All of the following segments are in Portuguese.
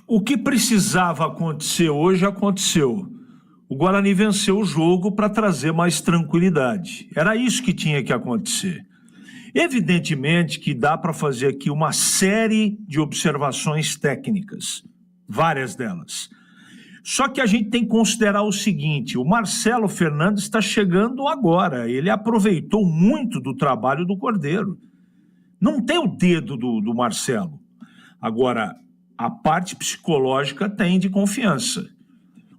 O que precisava acontecer hoje aconteceu. O Guarani venceu o jogo para trazer mais tranquilidade. Era isso que tinha que acontecer. Evidentemente que dá para fazer aqui uma série de observações técnicas, várias delas. Só que a gente tem que considerar o seguinte: o Marcelo Fernandes está chegando agora, ele aproveitou muito do trabalho do Cordeiro. Não tem o dedo do Marcelo. Agora, a parte psicológica tem de confiança.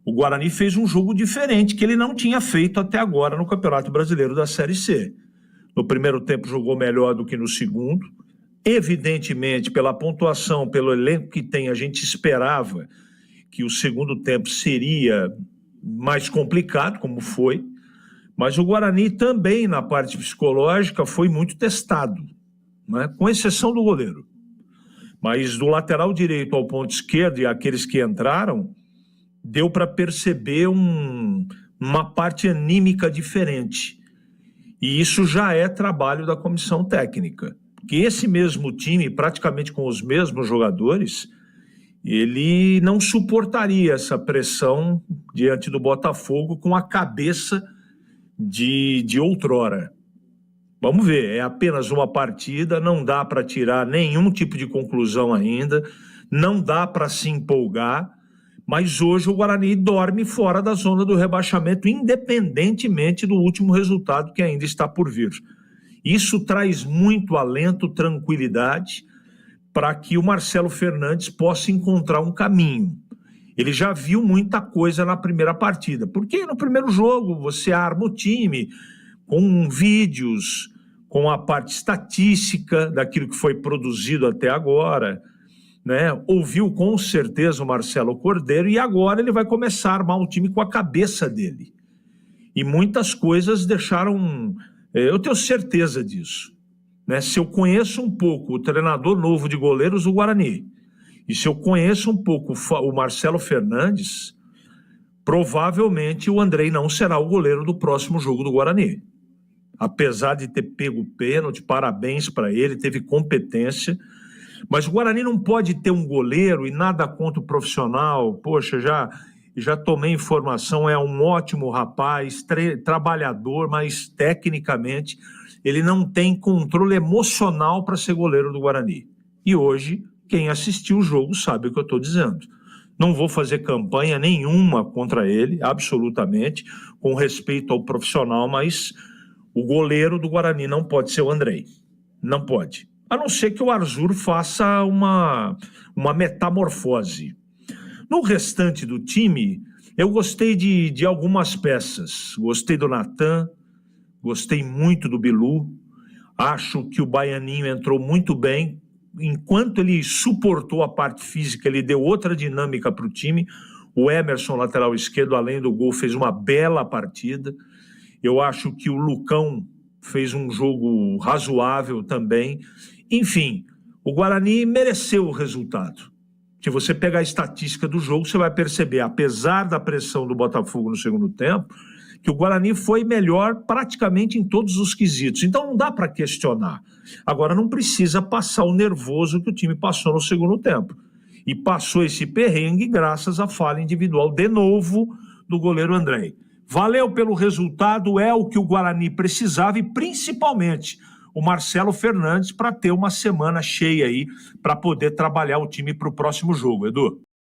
O Guarani fez um jogo diferente que ele não tinha feito até agora no Campeonato Brasileiro da Série C. No primeiro tempo jogou melhor do que no segundo. Evidentemente, pela pontuação, pelo elenco que tem, a gente esperava que o segundo tempo seria mais complicado, como foi. Mas o Guarani também, na parte psicológica, foi muito testado, né? Com exceção do goleiro. Mas do lateral direito ao ponto esquerdo e aqueles que entraram, deu para perceber uma parte anímica diferente. E isso já é trabalho da comissão técnica. Porque esse mesmo time, praticamente com os mesmos jogadores, ele não suportaria essa pressão diante do Botafogo com a cabeça de outrora. Vamos ver, é apenas uma partida, não dá para tirar nenhum tipo de conclusão ainda, não dá para se empolgar, mas hoje o Guarani dorme fora da zona do rebaixamento, independentemente do último resultado que ainda está por vir. Isso traz muito alento, tranquilidade, para que o Marcelo Fernandes possa encontrar um caminho. Ele já viu muita coisa na primeira partida, porque no primeiro jogo você arma o time com vídeos, com a parte estatística daquilo que foi produzido até agora, né? Ouviu com certeza o Marcelo Cordeiro e agora ele vai começar a armar o time com a cabeça dele. E muitas coisas deixaram... eu tenho certeza disso, né? Se eu conheço um pouco o treinador novo de goleiros do Guarani, e se eu conheço um pouco o Marcelo Fernandes, provavelmente o Andrei não será o goleiro do próximo jogo do Guarani. Apesar de ter pego o pênalti, parabéns para ele, teve competência. Mas o Guarani não pode ter um goleiro e nada contra o profissional. Poxa, já tomei informação, é um ótimo rapaz, trabalhador, mas tecnicamente ele não tem controle emocional para ser goleiro do Guarani. E hoje, quem assistiu o jogo sabe o que eu estou dizendo. Não vou fazer campanha nenhuma contra ele, absolutamente, com respeito ao profissional, mas o goleiro do Guarani não pode ser o Andrei. Não pode. A não ser que o Arzur faça uma metamorfose. No restante do time, eu gostei de algumas peças. Gostei do Natan, gostei muito do Bilu. Acho que o Baianinho entrou muito bem. Enquanto ele suportou a parte física, ele deu outra dinâmica para o time. O Emerson, lateral esquerdo, além do gol, fez uma bela partida. Eu acho que o Lucão fez um jogo razoável também. Enfim, o Guarani mereceu o resultado. Se você pegar a estatística do jogo, você vai perceber, apesar da pressão do Botafogo no segundo tempo, que o Guarani foi melhor praticamente em todos os quesitos. Então não dá para questionar. Agora não precisa passar o nervoso que o time passou no segundo tempo. E passou esse perrengue graças à falha individual, de novo, do goleiro Andrei. Valeu pelo resultado, é o que o Guarani precisava e principalmente o Marcelo Fernandes para ter uma semana cheia aí para poder trabalhar o time para o próximo jogo, Edu.